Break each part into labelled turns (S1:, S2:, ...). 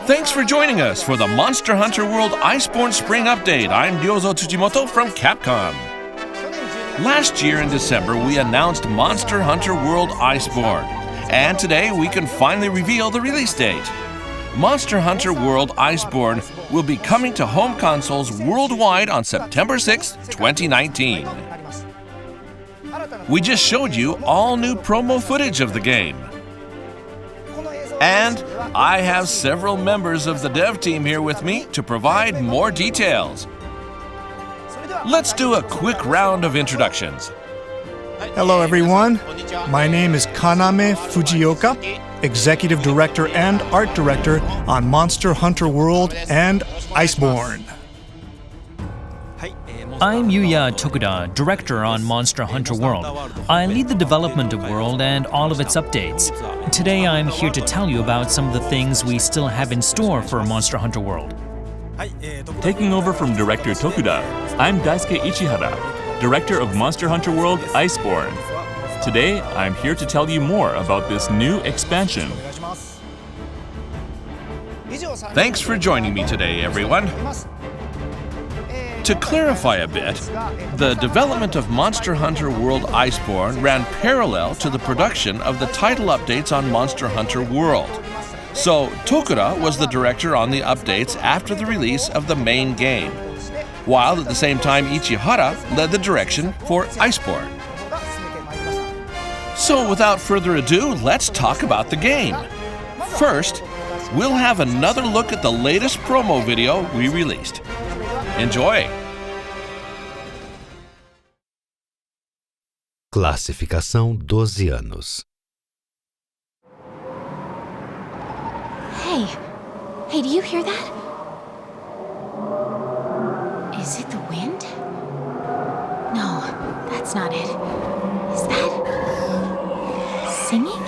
S1: Thanks for joining us for the Monster Hunter World Iceborne Spring Update. I'm Ryozo Tsujimoto from Capcom. Last year in December, we announced Monster Hunter World Iceborne, and today we can finally reveal the release date. Monster Hunter World Iceborne will be coming to home consoles worldwide on September 6, 2019. We just showed you all new promo footage of the game. And I have several members of the dev team here with me to provide more details. Let's do a quick round of introductions.
S2: Hello everyone, my name is Kaname Fujioka, Executive Director and Art Director on Monster Hunter World and Iceborne.
S3: I'm Yuya Tokuda, Director on Monster Hunter World. I lead the development of World and all of its updates. Today I'm here to tell you about some of the things we still have in store for Monster Hunter World.
S4: Taking over from Director Tokuda, I'm Daisuke Ichihara, Director of Monster Hunter World Iceborne. Today I'm here to tell you more about this new expansion.
S1: Thanks for joining me today, everyone. To clarify a bit, the development of Monster Hunter World Iceborne ran parallel to the production of the title updates on Monster Hunter World. So Tokuda was the director on the updates after the release of the main game, while at the same time Ichihara led the direction for Iceborne. So without further ado, let's talk about the game. First, we'll have another look at the latest promo video we released. Enjoy!
S5: Classificação 12 anos.
S6: Hey, do you hear that? Is it the wind? No, that's not it. Is that singing?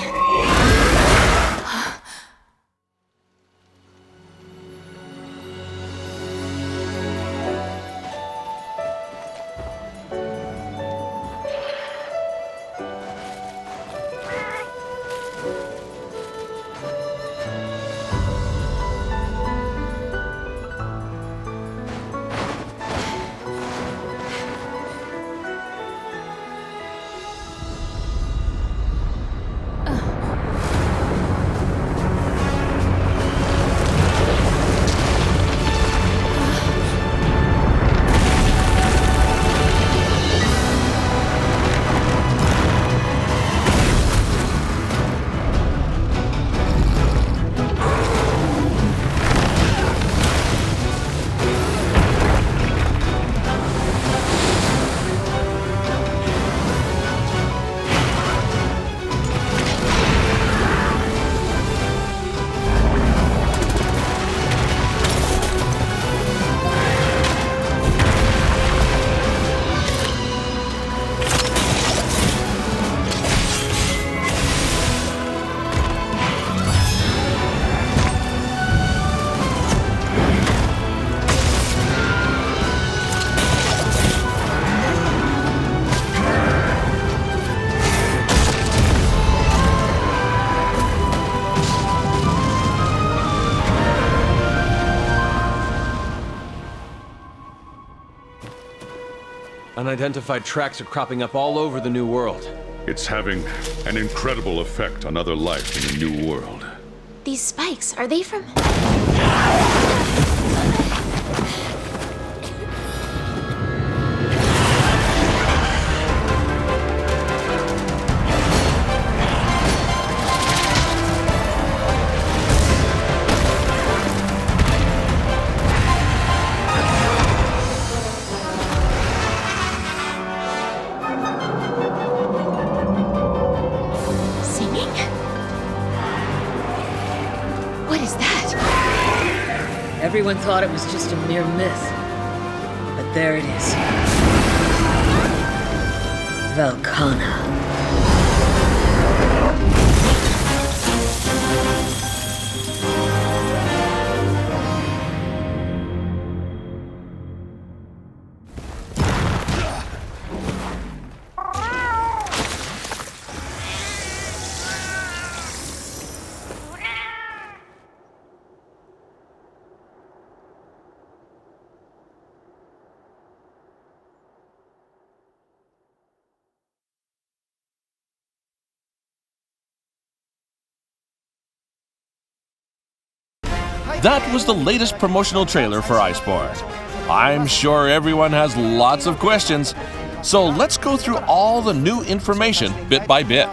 S7: Unidentified tracks are cropping up all over the new world.
S8: It's having an incredible effect on other life in the new world.
S6: These spikes, are they from... What is that?
S9: Everyone thought it was just a mere myth. But there it is. Velkhana.
S1: That was the latest promotional trailer for Iceborne. I'm sure everyone has lots of questions, so let's go through all the new information bit by bit.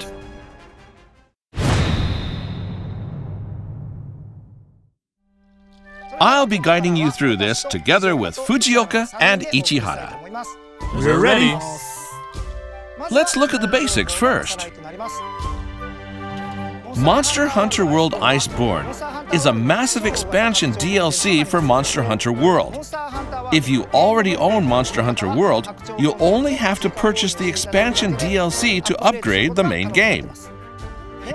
S1: I'll be guiding you through this together with Fujioka and Ichihara.
S2: We're ready.
S1: Let's look at the basics first. Monster Hunter World Iceborne is a massive expansion DLC for Monster Hunter World. If you already own Monster Hunter World, you'll only have to purchase the expansion DLC to upgrade the main game.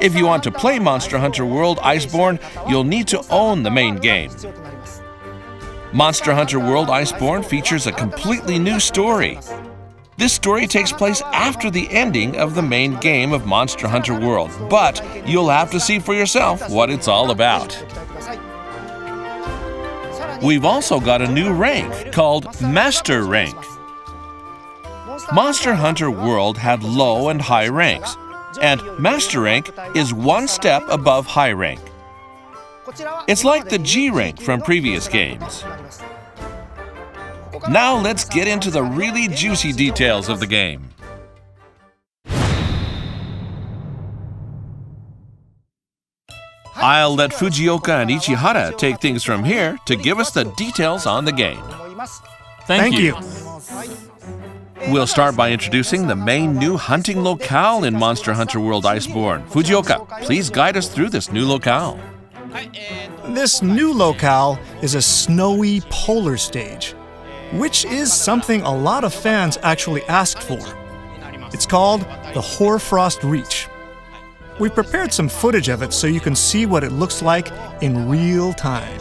S1: If you want to play Monster Hunter World Iceborne, you'll need to own the main game. Monster Hunter World Iceborne features a completely new story. This story takes place after the ending of the main game of Monster Hunter World, but you'll have to see for yourself what it's all about. We've also got a new rank called Master Rank. Monster Hunter World had low and high ranks, and Master Rank is one step above high rank. It's like the G rank from previous games. Now let's get into the really juicy details of the game. I'll let Fujioka and Ichihara take things from here to give us the details on the game.
S4: Thank you.
S1: We'll start by introducing the main new hunting locale in Monster Hunter World Iceborne. Fujioka, please guide us through this new locale.
S2: This new locale is a snowy polar stage, which is something a lot of fans actually asked for. It's called the Hoarfrost Reach. We've prepared some footage of it so you can see what it looks like in real time.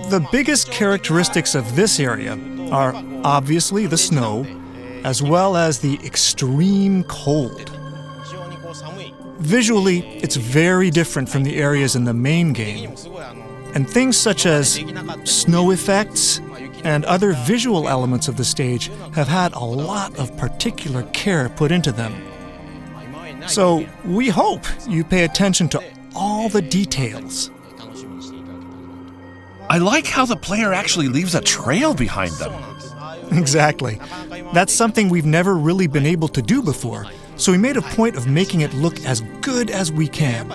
S2: The biggest characteristics of this area are obviously the snow, as well as the extreme cold. Visually, it's very different from the areas in the main game, and things such as snow effects and other visual elements of the stage have had a lot of particular care put into them. So we hope you pay attention to all the details.
S1: I like how the player actually leaves a trail behind them.
S2: Exactly. That's something we've never really been able to do before, so we made a point of making it look as good as we can.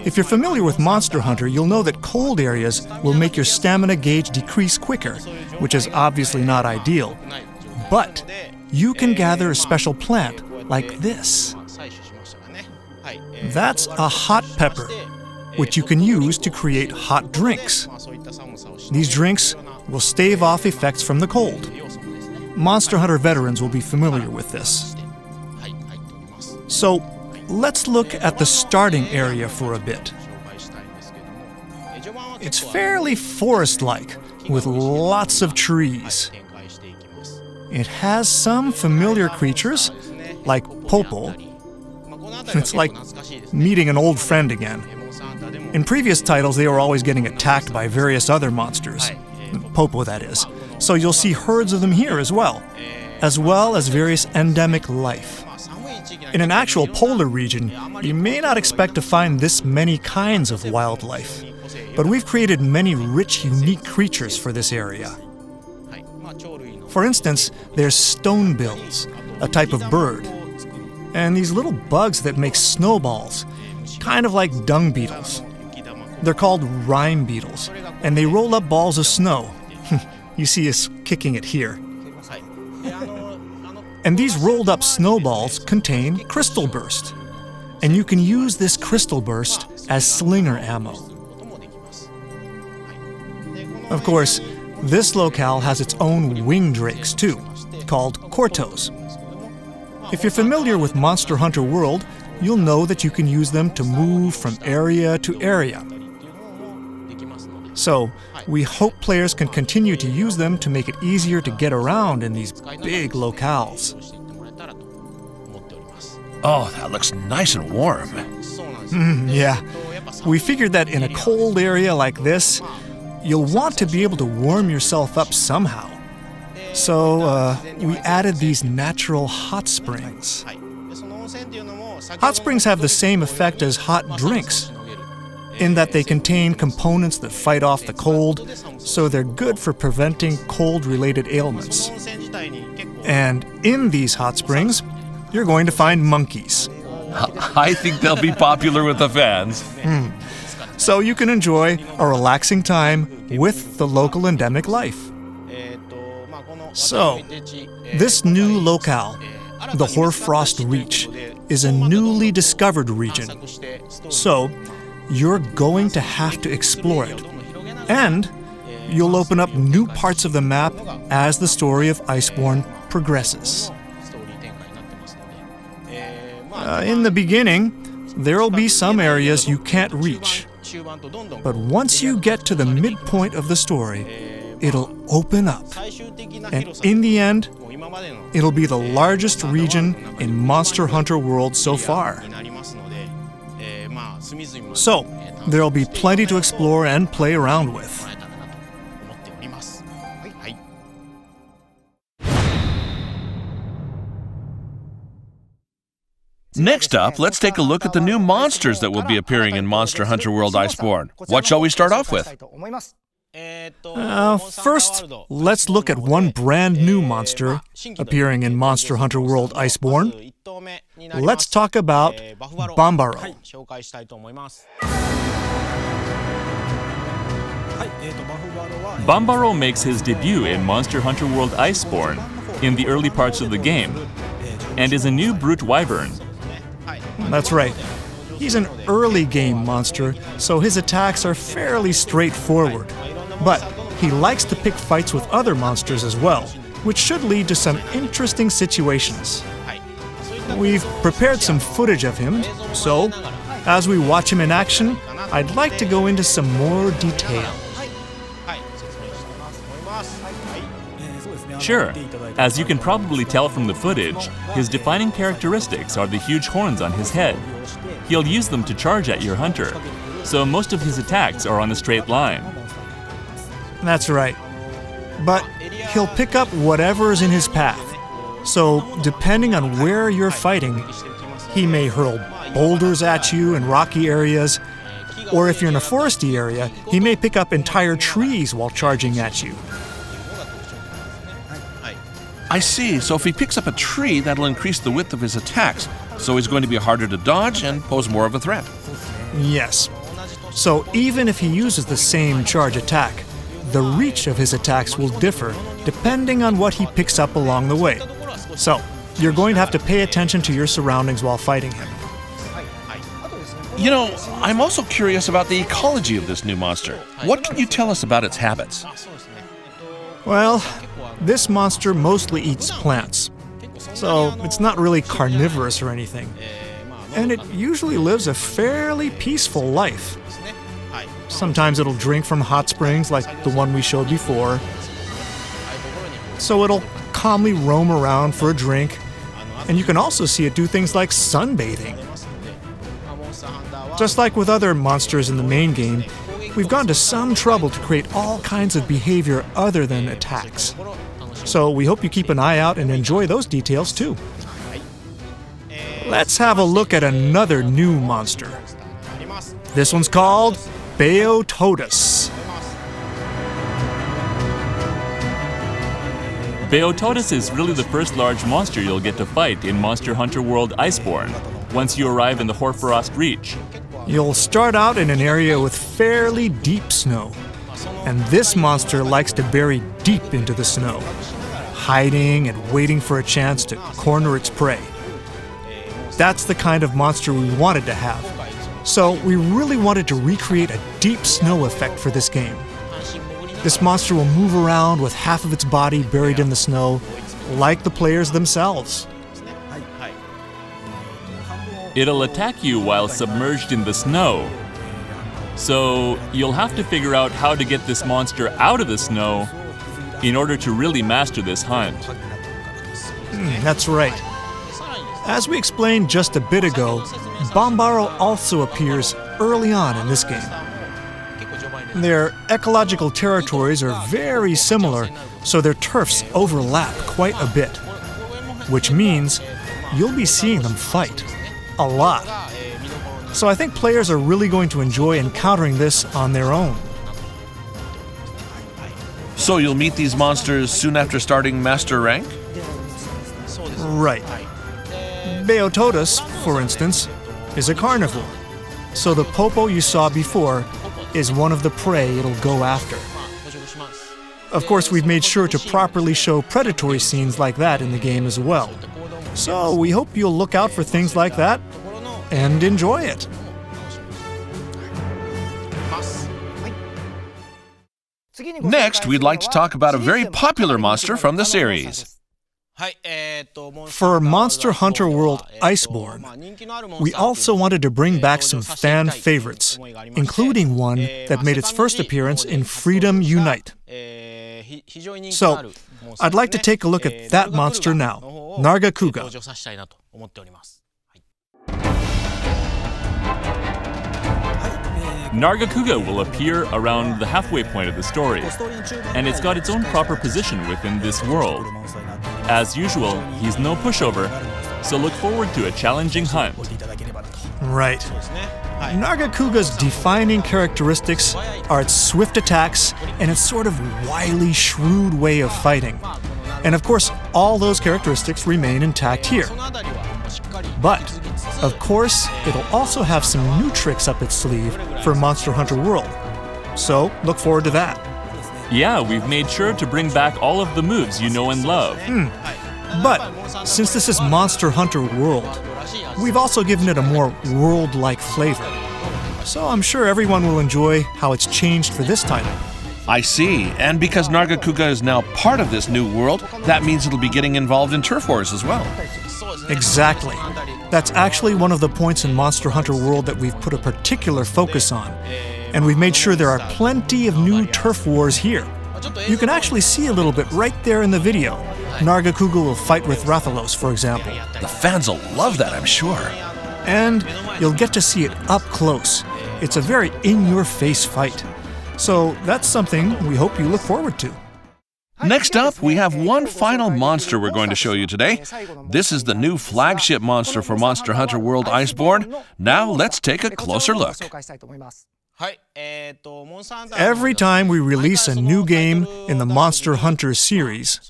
S2: If you're familiar with Monster Hunter, you'll know that cold areas will make your stamina gauge decrease quicker, which is obviously not ideal. But you can gather a special plant like this. That's a hot pepper, which you can use to create hot drinks. These drinks will stave off effects from the cold. Monster Hunter veterans will be familiar with this. So, let's look at the starting area for a bit. It's fairly forest-like, with lots of trees. It has some familiar creatures, like Popo. It's like meeting an old friend again. In previous titles, they were always getting attacked by various other monsters. Popo, that is. So you'll see herds of them here as well as various endemic life. In an actual polar region, you may not expect to find this many kinds of wildlife, but we've created many rich, unique creatures for this area. For instance, there's stonebills, a type of bird, and these little bugs that make snowballs, kind of like dung beetles. They're called rime beetles, and they roll up balls of snow. You see us kicking it here. And these rolled up snowballs contain crystal burst, and you can use this crystal burst as slinger ammo. Of course, this locale has its own wing drakes too, called Cortos. If you're familiar with Monster Hunter World, you'll know that you can use them to move from area to area. So, we hope players can continue to use them to make it easier to get around in these big locales.
S1: Oh, that looks nice and warm.
S2: Yeah. We figured that in a cold area like this, you'll want to be able to warm yourself up somehow. So, we added these natural hot springs. Hot springs have the same effect as hot drinks, in that they contain components that fight off the cold, so they're good for preventing cold-related ailments. And in these hot springs, you're going to find monkeys.
S1: I think they'll be popular with the fans.
S2: So you can enjoy a relaxing time with the local endemic life. So, this new locale, the Hoarfrost Reach, is a newly discovered region. So, you're going to have to explore it. And you'll open up new parts of the map as the story of Iceborne progresses. In the beginning, there'll be some areas you can't reach. But once you get to the midpoint of the story, it'll open up. And in the end, it'll be the largest region in Monster Hunter World so far. So, there'll be plenty to explore and play around with.
S1: Next up, let's take a look at the new monsters that will be appearing in Monster Hunter World Iceborne. What shall we start off with?
S2: First, let's look at one brand new monster appearing in Monster Hunter World Iceborne. Let's talk about Bambaro.
S4: Bambaro makes his debut in Monster Hunter World Iceborne in the early parts of the game, and is a new brute wyvern.
S2: That's right. He's an early game monster, so his attacks are fairly straightforward. But he likes to pick fights with other monsters as well, which should lead to some interesting situations. We've prepared some footage of him, so as we watch him in action, I'd like to go into some more detail.
S4: Sure. As you can probably tell from the footage, his defining characteristics are the huge horns on his head. He'll use them to charge at your hunter, so most of his attacks are on a straight line.
S2: That's right. But he'll pick up whatever is in his path. So, depending on where you're fighting, he may hurl boulders at you in rocky areas, or if you're in a foresty area, he may pick up entire trees while charging at you.
S1: I see, so if he picks up a tree, that'll increase the width of his attacks, so he's going to be harder to dodge and pose more of a threat.
S2: Yes. So even if he uses the same charge attack, the reach of his attacks will differ depending on what he picks up along the way. So, you're going to have to pay attention to your surroundings while fighting him.
S1: You know, I'm also curious about the ecology of this new monster. What can you tell us about its habits?
S2: Well, this monster mostly eats plants, so it's not really carnivorous or anything. And it usually lives a fairly peaceful life. Sometimes it'll drink from hot springs like the one we showed before. So it'll calmly roam around for a drink, and you can also see it do things like sunbathing. Just like with other monsters in the main game, we've gone to some trouble to create all kinds of behavior other than attacks. So we hope you keep an eye out and enjoy those details too. Let's have a look at another new monster. This one's called Beotodus.
S4: Beotodus is really the first large monster you'll get to fight in Monster Hunter World Iceborne, once you arrive in the Hoarfrost Reach.
S2: You'll start out in an area with fairly deep snow, and this monster likes to bury deep into the snow, hiding and waiting for a chance to corner its prey. That's the kind of monster we wanted to have, so we really wanted to recreate a deep snow effect for this game. This monster will move around with half of its body buried in the snow, like the players themselves.
S4: It'll attack you while submerged in the snow. So you'll have to figure out how to get this monster out of the snow in order to really master this hunt.
S2: That's right. As we explained just a bit ago, Bambaro also appears early on in this game. Their ecological territories are very similar, so their turfs overlap quite a bit, which means you'll be seeing them fight. a lot. So I think players are really going to enjoy encountering this on their own.
S1: So you'll meet these monsters soon after starting Master Rank?
S2: Right. Beotodus, for instance, is a carnivore. So the popo you saw before is one of the prey it'll go after. Of course, we've made sure to properly show predatory scenes like that in the game as well. So we hope you'll look out for things like that and enjoy it.
S1: Next, we'd like to talk about a very popular monster from the series.
S2: For Monster Hunter World Iceborne, we also wanted to bring back some fan favorites, including one that made its first appearance in Freedom Unite. So, I'd like to take a look at that monster now, Nargacuga.
S4: Nargacuga will appear around the halfway point of the story, and it's got its own proper position within this world. As usual, he's no pushover, so look forward to a challenging hunt.
S2: Right. Nargacuga's defining characteristics are its swift attacks and its sort of wily, shrewd way of fighting. And of course, all those characteristics remain intact here. But, of course, it'll also have some new tricks up its sleeve for Monster Hunter World. So, look forward to that.
S4: Yeah, we've made sure to bring back all of the moves you know and love.
S2: But, since this is Monster Hunter World, we've also given it a more world-like flavor. So I'm sure everyone will enjoy how it's changed for this title.
S1: I see, and because Nargacuga is now part of this new world, that means it'll be getting involved in turf wars as well.
S2: Exactly. That's actually one of the points in Monster Hunter World that we've put a particular focus on. And we've made sure there are plenty of new turf wars here. You can actually see a little bit right there in the video. Nargacuga will fight with Rathalos, for example.
S1: The fans will love that, I'm sure.
S2: And you'll get to see it up close. It's a very in-your-face fight. So that's something we hope you look forward to.
S1: Next up, we have one final monster we're going to show you today. This is the new flagship monster for Monster Hunter World Iceborne. Now let's take a closer look.
S2: Every time we release a new game in the Monster Hunter series,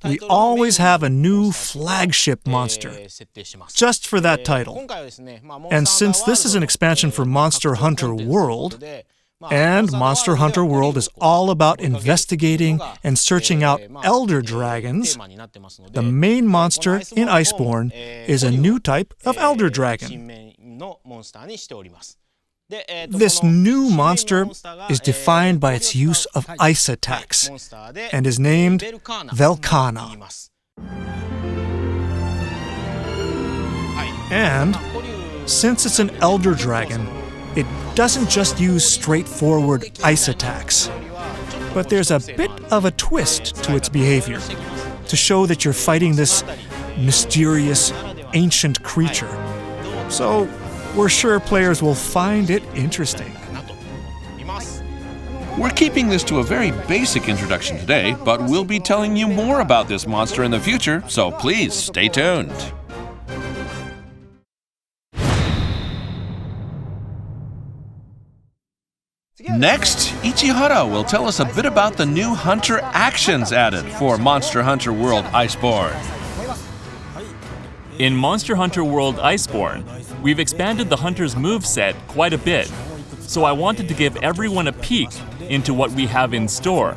S2: we always have a new flagship monster, just for that title. And since this is an expansion for Monster Hunter World, and Monster Hunter World is all about investigating and searching out elder dragons, the main monster in Iceborne is a new type of elder dragon. This new monster is defined by its use of ice attacks and is named Velkhana. And since it's an elder dragon, it doesn't just use straightforward ice attacks, but there's a bit of a twist to its behavior to show that you're fighting this mysterious, ancient creature. So we're sure players will find it interesting.
S1: We're keeping this to a very basic introduction today, but we'll be telling you more about this monster in the future, so please stay tuned. Next, Ichihara will tell us a bit about the new hunter actions added for Monster Hunter World Iceborne.
S4: In Monster Hunter World Iceborne, we've expanded the hunter's moveset quite a bit, so I wanted to give everyone a peek into what we have in store.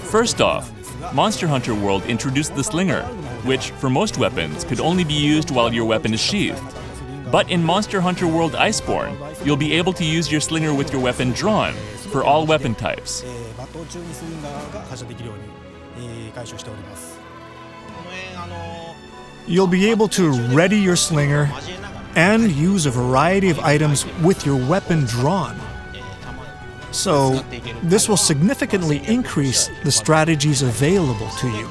S4: First off, Monster Hunter World introduced the slinger, which, for most weapons, could only be used while your weapon is sheathed. But in Monster Hunter World Iceborne, you'll be able to use your slinger with your weapon drawn for all weapon types.
S2: You'll be able to ready your slinger and use a variety of items with your weapon drawn. So, this will significantly increase the strategies available to you.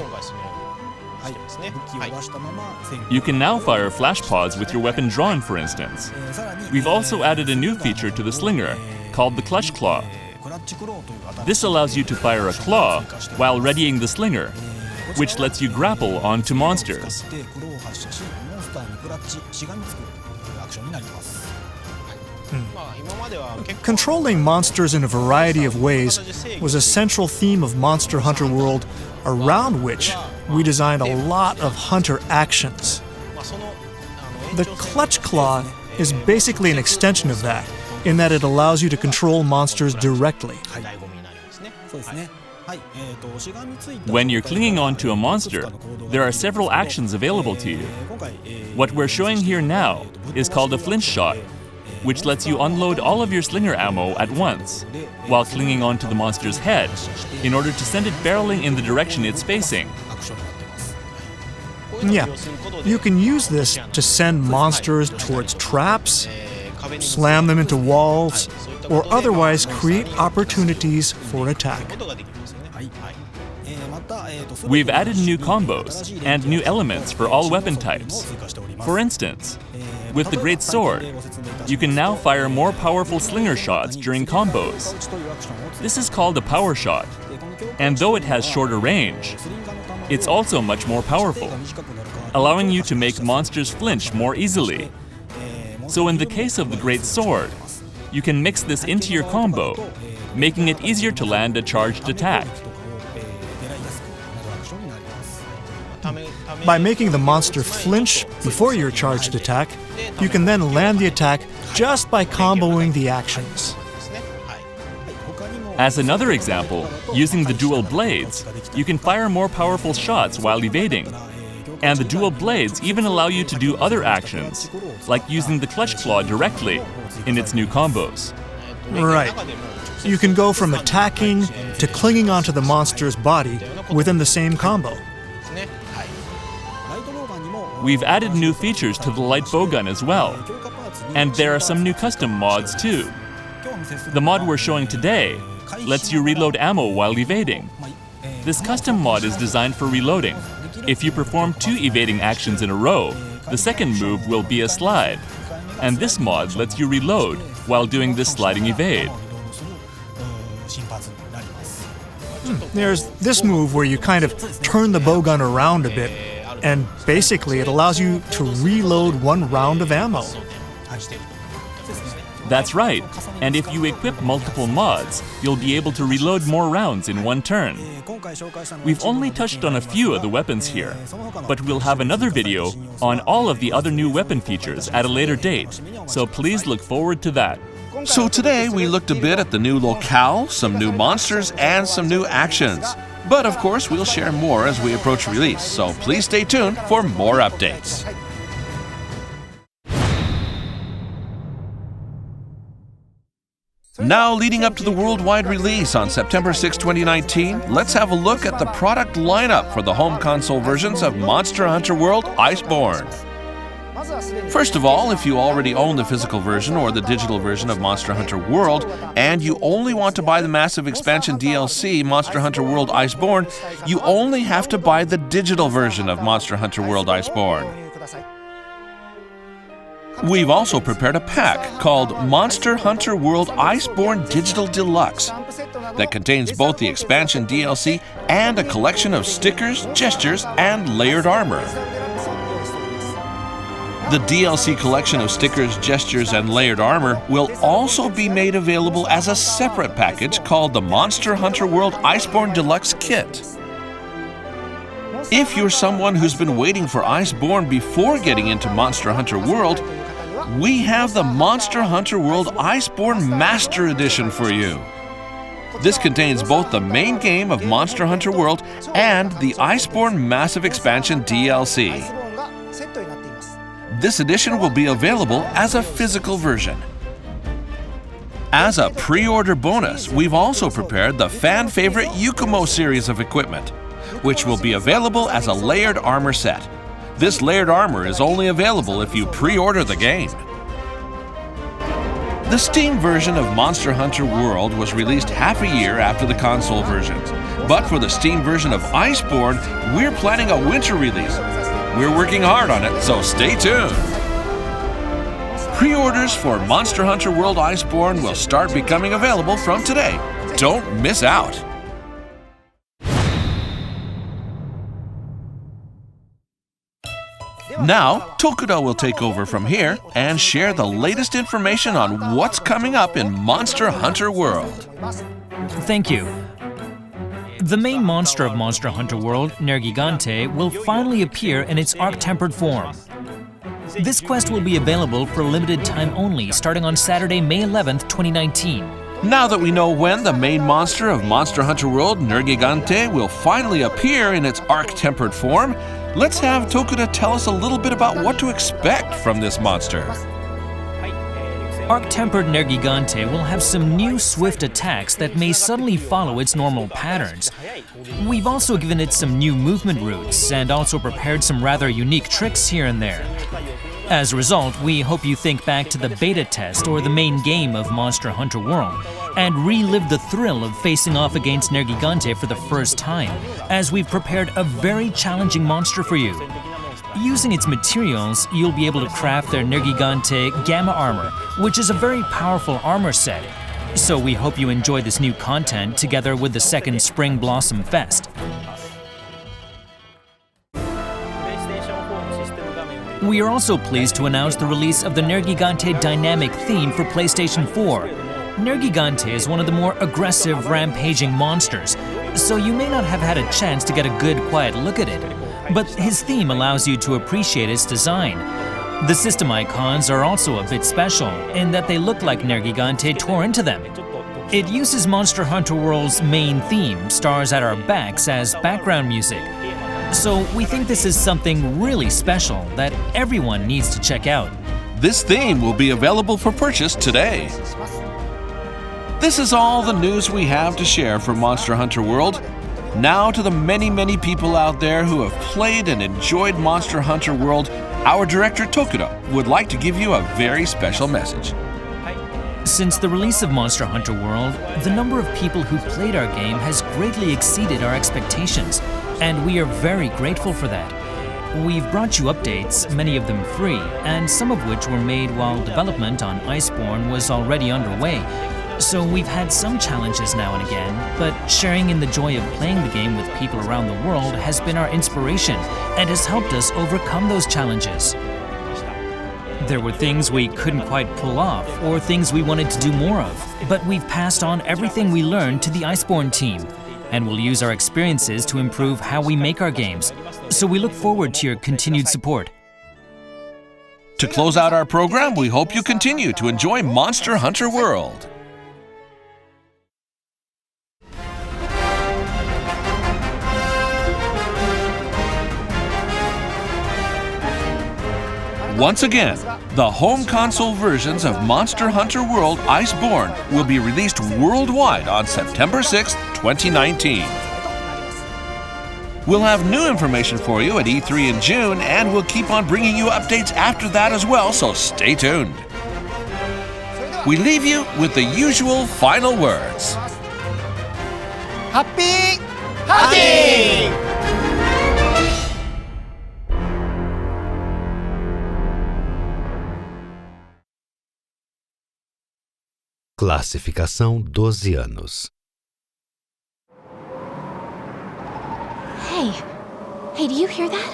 S4: You can now fire flash pods with your weapon drawn, for instance. We've also added a new feature to the slinger, called the Clutch Claw. This allows you to fire a claw while readying the slinger. which lets you grapple onto monsters.
S2: Controlling monsters in a variety of ways was a central theme of Monster Hunter World, around which we designed a lot of hunter actions. The Clutch Claw is basically an extension of that, in that it allows you to control monsters directly.
S4: When you're clinging onto a monster, there are several actions available to you. What we're showing here now is called a flinch shot, which lets you unload all of your slinger ammo at once, while clinging onto the monster's head, in order to send it barreling in the direction it's facing.
S2: Yeah, you can use this to send monsters towards traps, slam them into walls, or otherwise create opportunities for attack.
S4: We've added new combos and new elements for all weapon types. For instance, with the Great Sword, you can now fire more powerful slinger shots during combos. This is called a power shot, and though it has shorter range, it's also much more powerful, allowing you to make monsters flinch more easily. So in the case of the Great Sword, you can mix this into your combo, making it easier to land a charged attack.
S2: By making the monster flinch before your charged attack, you can then land the attack just by comboing the actions.
S4: As another example, using the dual blades, you can fire more powerful shots while evading. And the dual blades even allow you to do other actions, like using the Clutch Claw directly in its new combos.
S2: Right. You can go from attacking to clinging onto the monster's body within the same combo.
S4: We've added new features to the light bowgun as well, and there are some new custom mods too. The mod we're showing today lets you reload ammo while evading. This custom mod is designed for reloading. If you perform 2 evading actions in a row, the second move will be a slide, and this mod lets you reload while doing this sliding evade.
S2: There's this move where you kind of turn the bowgun around a bit, and basically it allows you to reload 1 round of ammo.
S4: That's right, and if you equip multiple mods, you'll be able to reload more rounds in 1 turn. We've only touched on a few of the weapons here, but we'll have another video on all of the other new weapon features at a later date, so please look forward to that.
S1: So today we looked a bit at the new locale, some new monsters, and some new actions. But of course we'll share more as we approach release, so please stay tuned for more updates. Now, leading up to the worldwide release on September 6, 2019, let's have a look at the product lineup for the home console versions of Monster Hunter World Iceborne. First of all, if you already own the physical version or the digital version of Monster Hunter World, and you only want to buy the massive expansion DLC Monster Hunter World Iceborne, you only have to buy the digital version of Monster Hunter World Iceborne. We've also prepared a pack called Monster Hunter World Iceborne Digital Deluxe that contains both the expansion DLC and a collection of stickers, gestures, and layered armor. The DLC collection of stickers, gestures, and layered armor will also be made available as a separate package called the Monster Hunter World Iceborne Deluxe Kit. If you're someone who's been waiting for Iceborne before getting into Monster Hunter World, we have the Monster Hunter World Iceborne Master Edition for you. This contains both the main game of Monster Hunter World and the Iceborne Massive Expansion DLC. This edition will be available as a physical version. As a pre-order bonus, we've also prepared the fan-favorite Yukumo series of equipment, which will be available as a layered armor set. This layered armor is only available if you pre-order the game. The Steam version of Monster Hunter World was released half a year after the console versions. But for the Steam version of Iceborne, we're planning a winter release. We're working hard on it, so stay tuned. Pre-orders for Monster Hunter World Iceborne will start becoming available from today. Don't miss out. Now, Tokuda will take over from here and share the latest information on what's coming up in Monster Hunter World.
S3: Thank you. The main monster of Monster Hunter World, Nergigante, will finally appear in its arc-tempered form. This quest will be available for limited time only, starting on Saturday, May 11th, 2019.
S1: Now that we know when the main monster of Monster Hunter World, Nergigante, will finally appear in its arc-tempered form, let's have Tokuda tell us a little bit about what to expect from this monster.
S3: Arc-tempered Nergigante will have some new swift attacks that may suddenly follow its normal patterns. We've also given it some new movement routes and also prepared some rather unique tricks here and there. As a result, we hope you think back to the beta test or the main game of Monster Hunter World and relive the thrill of facing off against Nergigante for the first time, as we've prepared a very challenging monster for you. Using its materials, you'll be able to craft their Nergigante Gamma Armor, which is a very powerful armor set. So we hope you enjoy this new content together with the second Spring Blossom Fest. We are also pleased to announce the release of the Nergigante Dynamic theme for PlayStation 4. Nergigante is one of the more aggressive, rampaging monsters, so you may not have had a chance to get a good, quiet look at it. But his theme allows you to appreciate its design. The system icons are also a bit special in that they look like Nergigante tore into them. It uses Monster Hunter World's main theme, Stars at Our Backs, as background music. So we think this is something really special that everyone needs to check out.
S1: This theme will be available for purchase today. This is all the news we have to share for Monster Hunter World. Now to the many people out there who have played and enjoyed Monster Hunter World, our director Tokuda would like to give you a very special message.
S3: Since the release of Monster Hunter World, the number of people who played our game has greatly exceeded our expectations, and we are very grateful for that. We've brought you updates, many of them free, and some of which were made while development on Iceborne was already underway. So we've had some challenges now and again, but sharing in the joy of playing the game with people around the world has been our inspiration and has helped us overcome those challenges. There were things we couldn't quite pull off or things we wanted to do more of, but we've passed on everything we learned to the Iceborne team, and we'll use our experiences to improve how we make our games. So we look forward to your continued support.
S1: To close out our program, we hope you continue to enjoy Monster Hunter World. Once again, the home console versions of Monster Hunter World Iceborne will be released worldwide on September 6, 2019. We'll have new information for you at E3 in June, and we'll keep on bringing you updates after that as well, so stay tuned. We leave you with the usual final words.
S10: Happy hunting!
S5: Classificação 12 anos.
S6: Hey, do you hear that?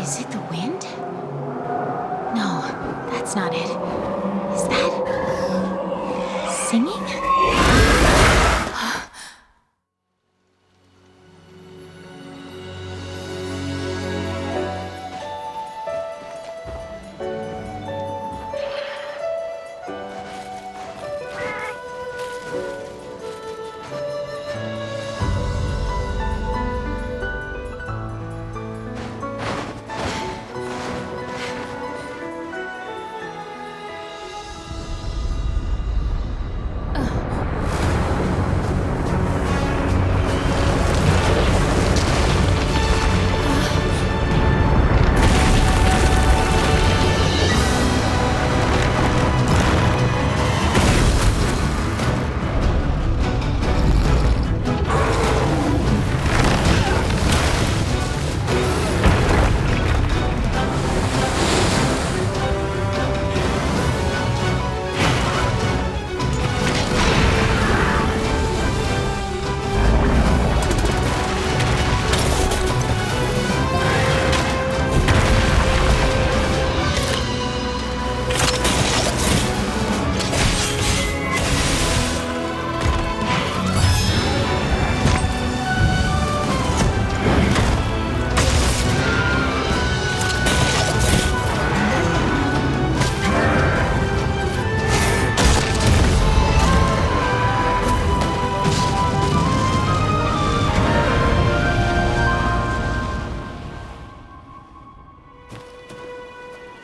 S6: Is it the wind? No, that's not it. Is that singing?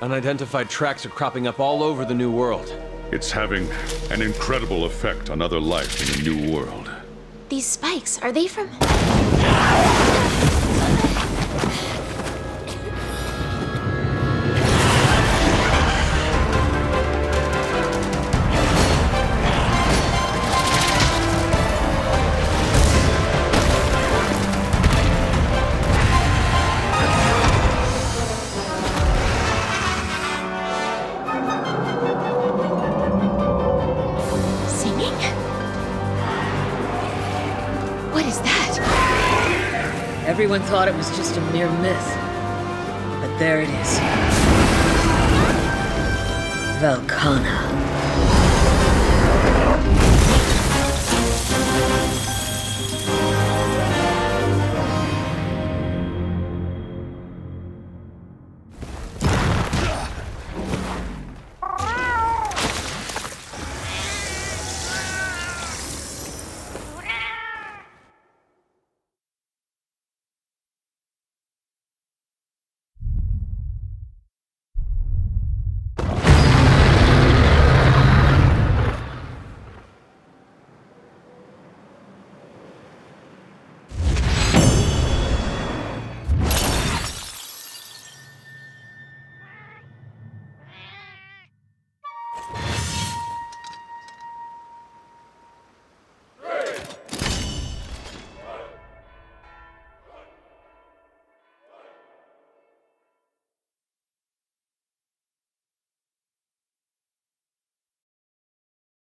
S7: Unidentified tracks are cropping up all over the New World.
S8: It's having an incredible effect on other life in the New World.
S6: These spikes, are they from...
S9: Everyone thought it was just a mere myth. But there it is. Velkhana.